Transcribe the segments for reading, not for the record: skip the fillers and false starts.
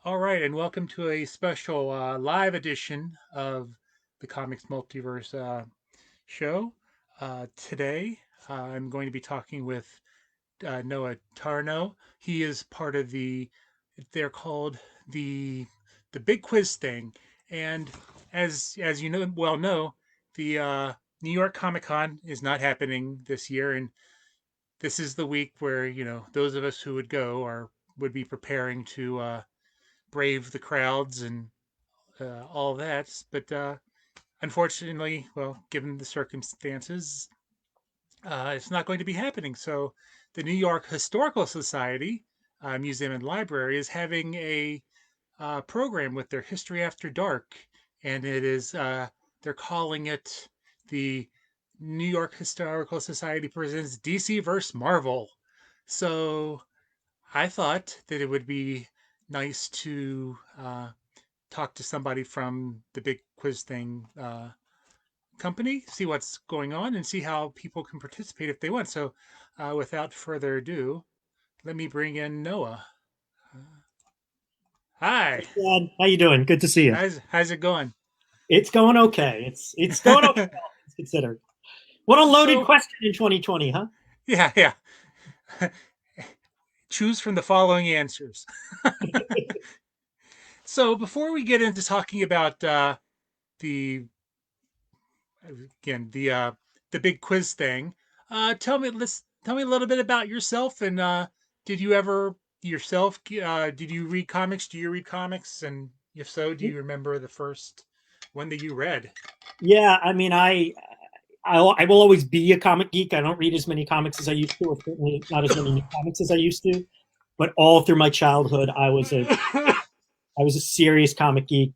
All right, and welcome to a special live edition of the Comics Multiverse show. Today, I'm going to be talking with Noah Tarnow. He is part of they're called the the Big Quiz Thing, and as you know, the New York Comic Con is not happening this year, and this is the week where those of us who would go are would be preparing to brave the crowds and all that. But unfortunately, well, given the circumstances, it's not going to be happening. So the New York Historical Society Museum and Library is having a program with their History After Dark, and they're calling it the New York Historical Society presents DC vs. Marvel. So I thought that it would be nice to talk to somebody from the Big Quiz Thing company, see what's going on, and see how people can participate if they want. So, without further ado, let me bring in Noah. Uh, Hi, Dad, how you doing? Good to see you. how's it going? It's going okay. It's going okay, all things considered. What a loaded So, question in 2020, huh? yeah, yeah. Choose from the following answers. So, before we get into talking about the again the big quiz thing. Tell me a little bit about yourself and did you ever yourself did you read comics? Do you read comics? And if so, do you remember the first one that you read? Yeah, I mean, I will always be a comic geek. I don't read as many comics as I used to, or certainly not as many new comics as I used to. But all through my childhood, I was a serious comic geek.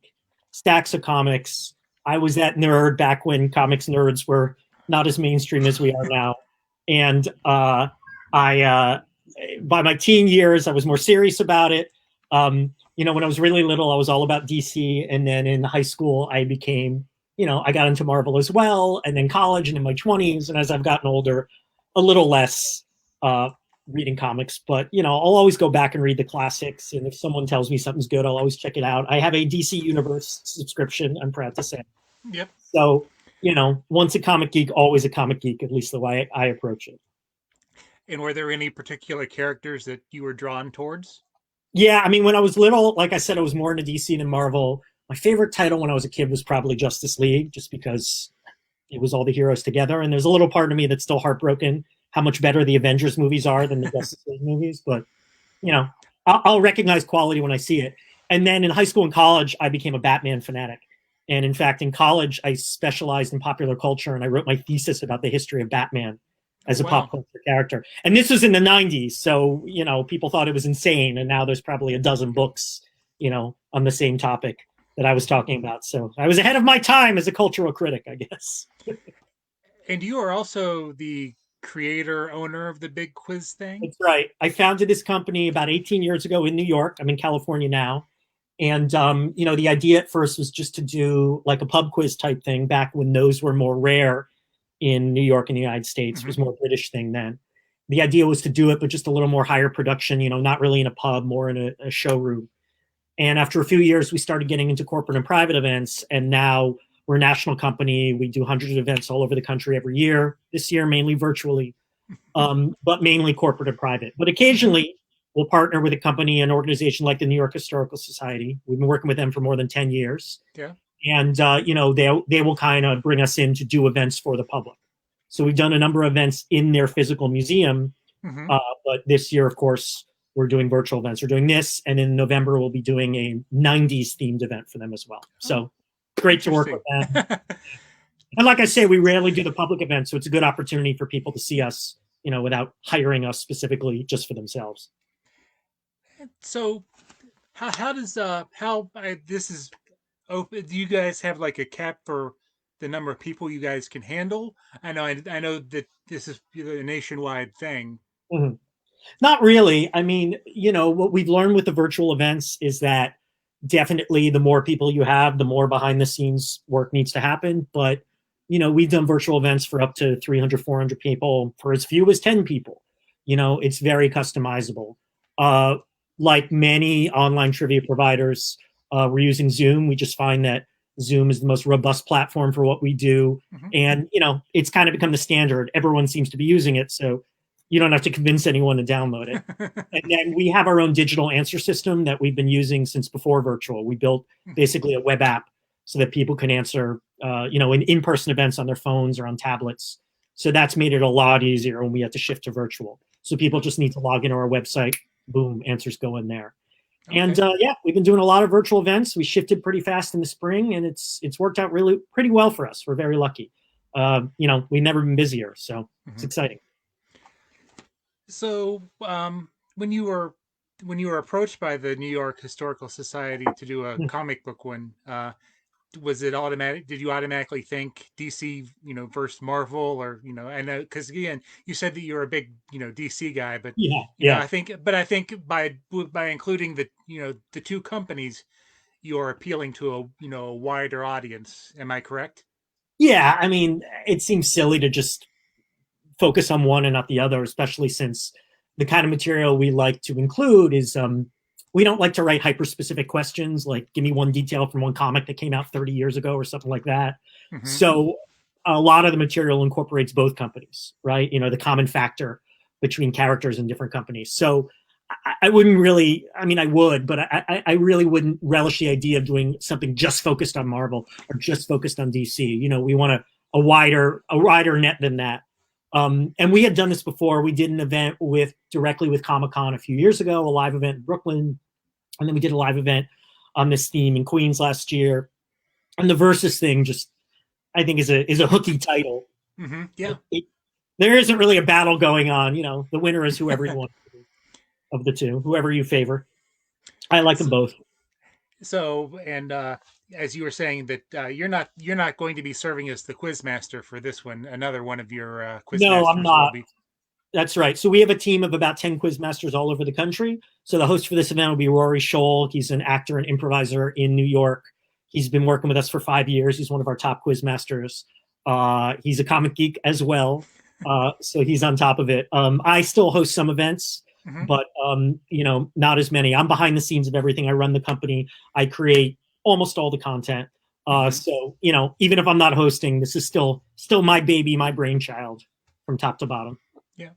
Stacks of comics. I was that nerd back when comics nerds were not as mainstream as we are now, and I by my teen years, I was more serious about it. When I was really little, I was all about DC, and then in high school, I became, I got into Marvel as well, and then college, and in my 20s, and as I've gotten older, a little less uh, reading comics. But I'll always go back and read the classics, and if someone tells me something's good, I'll always check it out. I have a DC Universe subscription, I'm proud to say. Yep. So, once a comic geek, always a comic geek, at least the way I approach it. And were there any particular characters that you were drawn towards? Yeah, I mean, when I was little, like I said, I was more into DC than Marvel. My favorite title when I was a kid was probably Justice League, just because it was all the heroes together. And there's a little part of me that's still heartbroken how much better the Avengers movies are than the Justice League movies. But you know, I'll recognize quality when I see it. And then in high school and college, I became a Batman fanatic. And in fact, in college, I specialized in popular culture, and I wrote my thesis about the history of Batman Oh as a pop wow. culture character. And this was in the 90s. So, people thought it was insane. And now there's probably a dozen books, on the same topic that I was talking about. So I was ahead of my time as a cultural critic, I guess. And you are also the creator owner of the big quiz thing? That's right. I founded this company about 18 years ago in New York. I'm in California now. And, the idea at first was just to do like a pub quiz type thing back when those were more rare in New York and the United States. It Mm-hmm. was more British thing then. The idea was to do it, but just a little more higher production, not really in a pub, more in a showroom. And after a few years, we started getting into corporate and private events. And now we're a national company. We do hundreds of events all over the country every year. This year, mainly virtually, but mainly corporate and private. But Mm-hmm. occasionally, we'll partner with a company, an organization like the New York Historical Society. We've been working with them for more than 10 years. Yeah. And, they will kind of bring us in to do events for the public. So we've done a number of events in their physical museum. Mm-hmm. But this year, of course, we're doing virtual events. We're doing this. And in November, we'll be doing a 90s themed event for them as well. Oh, So great to work with interesting. them. And like I say, we rarely do the public events. So it's a good opportunity for people to see us, without hiring us specifically just for themselves. So how does how this is open? Do you guys have like a cap for the number of people you guys can handle? I know that this is a nationwide thing. Mm-hmm. Not really. I mean, what we've learned with the virtual events is that definitely the more people you have, the more behind the scenes work needs to happen. But, we've done virtual events for up to 300, 400 people, for as few as 10 people. It's very customizable. Uh, like many online trivia providers, we're using Zoom. We just find that Zoom is the most robust platform for what we do. Hmm. And, it's kind of become the standard. Everyone seems to be using it. So you don't have to convince anyone to download it. And then we have our own digital answer system that we've been using since before virtual. We built basically a web app so that people can answer, in-person events on their phones or on tablets. So that's made it a lot easier when we had to shift to virtual. So people just need to log into our website, boom, answers go in there. And Okay. yeah, we've been doing a lot of virtual events. We shifted pretty fast in the spring, and it's worked out really pretty well for us. We're very lucky. We've never been busier, so it's Hmm. exciting. So, when you were approached by the New York Historical Society to do a comic book one, was it automatic? Did you automatically think DC, versus Marvel, or I know because again, you said that you're a big, DC guy, but Yeah, yeah. I think by including the two companies, you're appealing to a wider audience. Am I correct? Yeah, I mean, it seems silly to just focus on one and not the other, especially since the kind of material we like to include is we don't like to write hyper specific questions like give me one detail from one comic that came out 30 years ago or something like that. Hmm. So a lot of the material incorporates both companies, right? The common factor between characters in different companies. So I wouldn't really, I mean, I would, but I really wouldn't relish the idea of doing something just focused on Marvel or just focused on DC. We want a wider net than that. And we had done this before. We did an event directly with Comic Con a few years ago, a live event in Brooklyn, and then we did a live event on this theme in Queens last year. And the Versus thing just, I think, is a hooky title. Hmm. Yeah. There isn't really a battle going on. The winner is whoever you want of the two, whoever you favor. I like them So, both. and as you were saying that you're not going to be serving as the quiz master for this one. Another one of your quiz No, I'm masters will not. be. That's right. So we have a team of about 10 quiz masters all over the country. So the host for this event will be Rory Scholl. He's an actor and improviser in New York. He's been working with us for 5 years. He's one of our top quiz masters. He's a comic geek as well. So he's on top of it. I still host some events, Hmm. but not as many. I'm behind the scenes of everything. I run the company. I create almost all the content. Hmm. So even if I'm not hosting, this is still my baby, my brainchild from top to bottom. Yeah.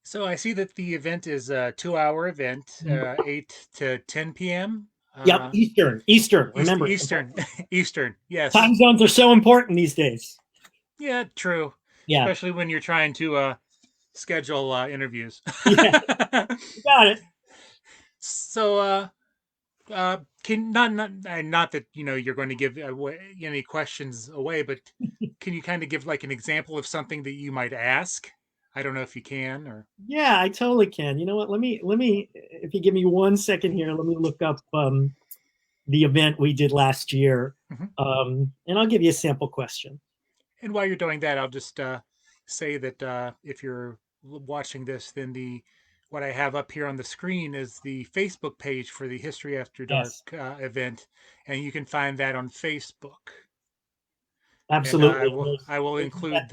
So I see that the event is a 2-hour event, 8 to 10 p.m. Yep, Eastern. Eastern. Remember, Eastern. Eastern. Yes. time zones are so important these days. Yeah. True. Yeah, Especially when you're trying to schedule interviews. yeah, you got it. So can not that you're going to give any questions away, but can you kind of give like an example of something that you might ask? I don't know if you can or. Yeah, I totally can. You know what? Let me. If you give me 1 second here, let me look up the event we did last year, Mhm. and I'll give you a sample question. And while you're doing that, I'll just say that if you're watching this, then the what I have up here on the screen is the Facebook page for the History After Dark Yes, event, and you can find that on Facebook. And absolutely. I will There's that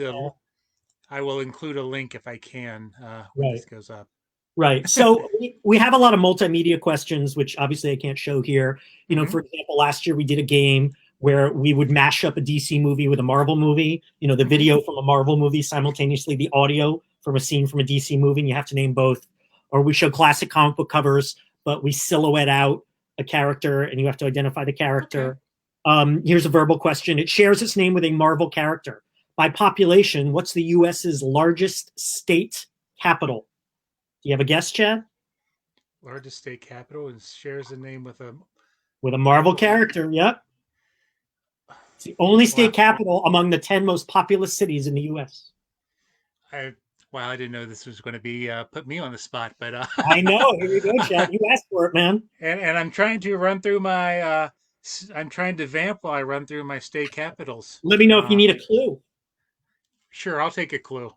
include there. a link if I can when Right. this goes up. Right. So we have a lot of multimedia questions, which obviously I can't show here. Hmm. For example, last year we did a game where we would mash up a DC movie with a Marvel movie, the Hmm. video from a Marvel movie, simultaneously the audio from a scene from a DC movie, and you have to name both. Or we show classic comic book covers, but we silhouette out a character and you have to identify the Okay. character. Here's a verbal question. It shares its name with a Marvel character. By population, what's the US's largest state capital? Do you have a guess, Chad? Largest state capital and shares a name with a With a Marvel Marvel. character. Yep. It's the only state Wow. capital among the 10 most populous cities in the US. I wow, I didn't know this was going to be put me on the spot, but I know. Here you go, Chad. You asked for it, man. and I'm trying to run through my I'm trying to vamp while I run through my state capitals. Let me know if you Uh, need a clue. sure, I'll take a clue.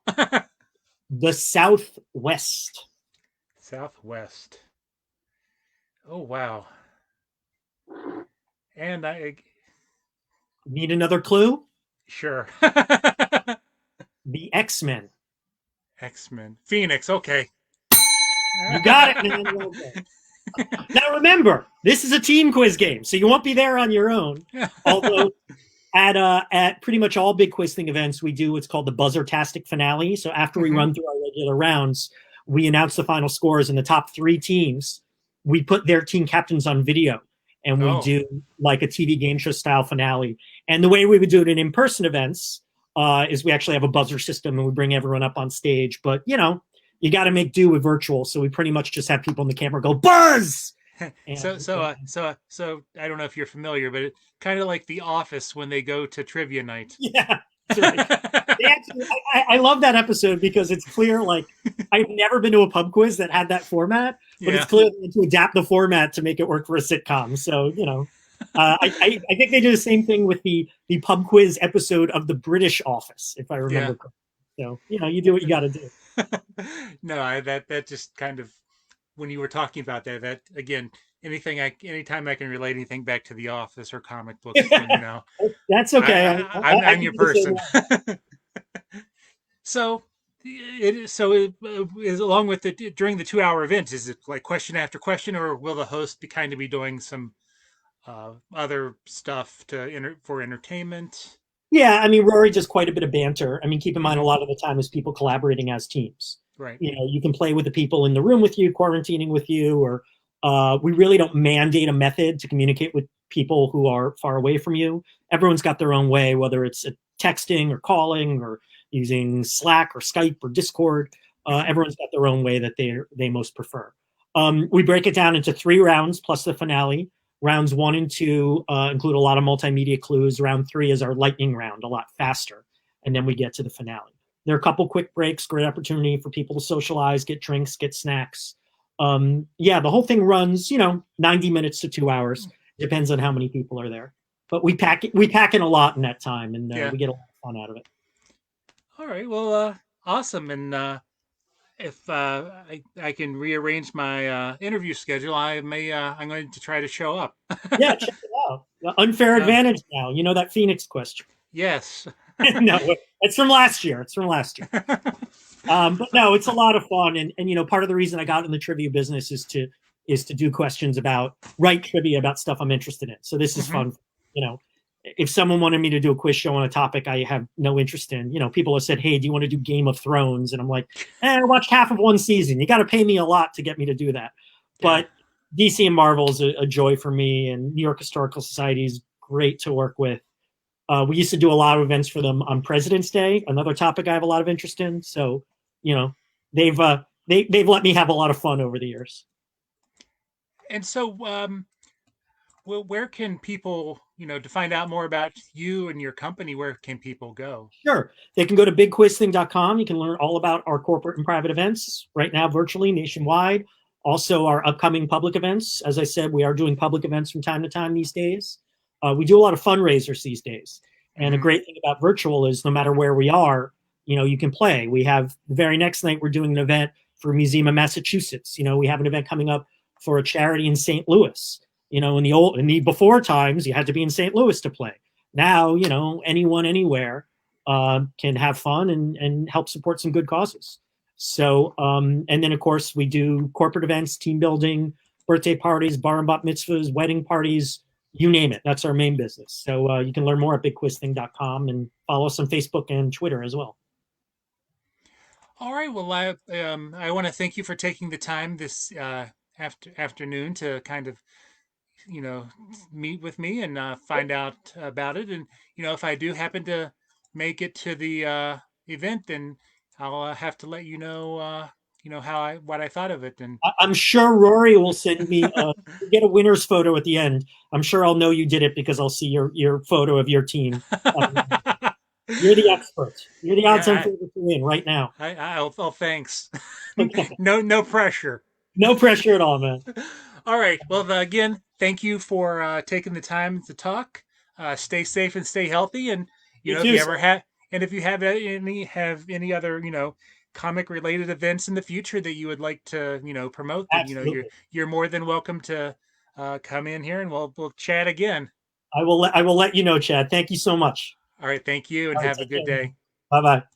The Southwest. Southwest. Oh wow. And I Need another clue? sure. The X-Men. X-Men. Phoenix. Okay. You got it, man. Well done. Now remember, this is a team quiz game, so you won't be there on your own. Although at pretty much all big quiz thing events, we do what's called the buzzer-tastic finale. So after we Hmm. run through our regular rounds, we announce the final scores, and the top three teams, we put their team captains on video, and we Oh, do like a TV game show style finale. And the way we would do it in in-person events is we actually have a buzzer system, and we bring everyone up on stage. But you got to make do with virtual, so we pretty much just have people in the camera go buzz. And, so I don't know if you're familiar, but it's kind of like The Office when they go to trivia night. yeah, that's right. They actually, I love that episode because it's clear. Like, I've never been to a pub quiz that had that format, but it's Yeah. clear to adapt the format to make it work for a sitcom. So I think they do the same thing with the pub quiz episode of the British Office, if I Yeah. remember correctly. So you do what you got to do. No, that just kind of when you were talking about that again, anytime I can relate anything back to The Office or comic books, then That's I, okay. I'm can your do the same person. way. So it is along with the during the 2 hour event. Is it like question after question, or will the host be kind of be doing some other stuff for entertainment? Yeah, I mean, Rory does quite a bit of banter. I mean, keep in mind, a Hmm. lot of the time is people collaborating as teams. Right. You can play with the people in the room with you, quarantining with you, or we really don't mandate a method to communicate with people who are far away from you. Everyone's got their own way, whether it's texting or calling or using Slack or Skype or Discord. Hmm. Everyone's got their own way that they most prefer. We break it down into 3 rounds plus the finale. Rounds 1 and 2 include a lot of multimedia clues. Round 3 is our lightning round, a lot faster. And then we get to the finale. There are a couple quick breaks, great opportunity for people to socialize, get drinks, get snacks. Yeah, the whole thing runs, 90 minutes to 2 hours. Depends on how many people are there. But we pack in a lot in that time, and Yeah. we get a lot of fun out of it. All right. Well, awesome. And if I can rearrange my interview schedule, I'm going to try to show up. Yeah, check it out. The unfair uh, advantage now. You know that Phoenix question. yes. No, it's from last year. It's from last year. But no, it's a lot of fun, and part of the reason I got in the trivia business is to do questions about write trivia about stuff I'm interested in. So this is Hmm. fun. If someone wanted me to do a quiz show on a topic I have no interest in, people have said, "Hey, do you want to do Game of Thrones?" And I'm like, I watched half of one season. You got to pay me a lot to get me to do that. Yeah. But DC and Marvel is a joy for me, and New York Historical Society is great to work with. We used to do a lot of events for them on President's Day, another topic I have a lot of interest in. So, you know, they've let me have a lot of fun over the years. And so, well, where can people, to find out more about you and your company, where can people go? Sure. They can go to bigquizthing.com. You can learn all about our corporate and private events right now, virtually nationwide. Also, our upcoming public events. As I said, we are doing public events from time to time these days. We do a lot of fundraisers these days. And a Hmm. great thing about virtual is no matter where we are, you can play. We have the very next night, we're doing an event for Museum of Massachusetts. We have an event coming up for a charity in St. Louis. In the before times, you had to be in St. Louis to play. Now, anyone, anywhere can have fun and help support some good causes. So, and then of course we do corporate events, team building, birthday parties, bar and bat mitzvahs, wedding parties, you name it. That's our main business. So you can learn more at bigquizthing.com and follow us on Facebook and Twitter as well. All right. Well, I want to thank you for taking the time this afternoon to kind of you know meet with me and find out about it. And if I do happen to make it to the event, then I'll have to let you know. How what I thought of it. And I'm sure Rory will send me get a winner's photo at the end. I'm sure I'll know you did it because I'll see your photo of your team. You're the expert. You're the odds-on yeah, favorite to win right now. oh, thanks. Okay. No pressure. No pressure at all, man. All right. Well, again, thank you for taking the time to talk. Stay safe and stay healthy. And You if too, you sir. ever if you have any other comic related events in the future that you would like to promote, then Absolutely. you're more than welcome to come in here and we'll chat again. I will let you know, Chad. Thank you so much. All right. Thank you and All right, have a take good care. day. Bye bye.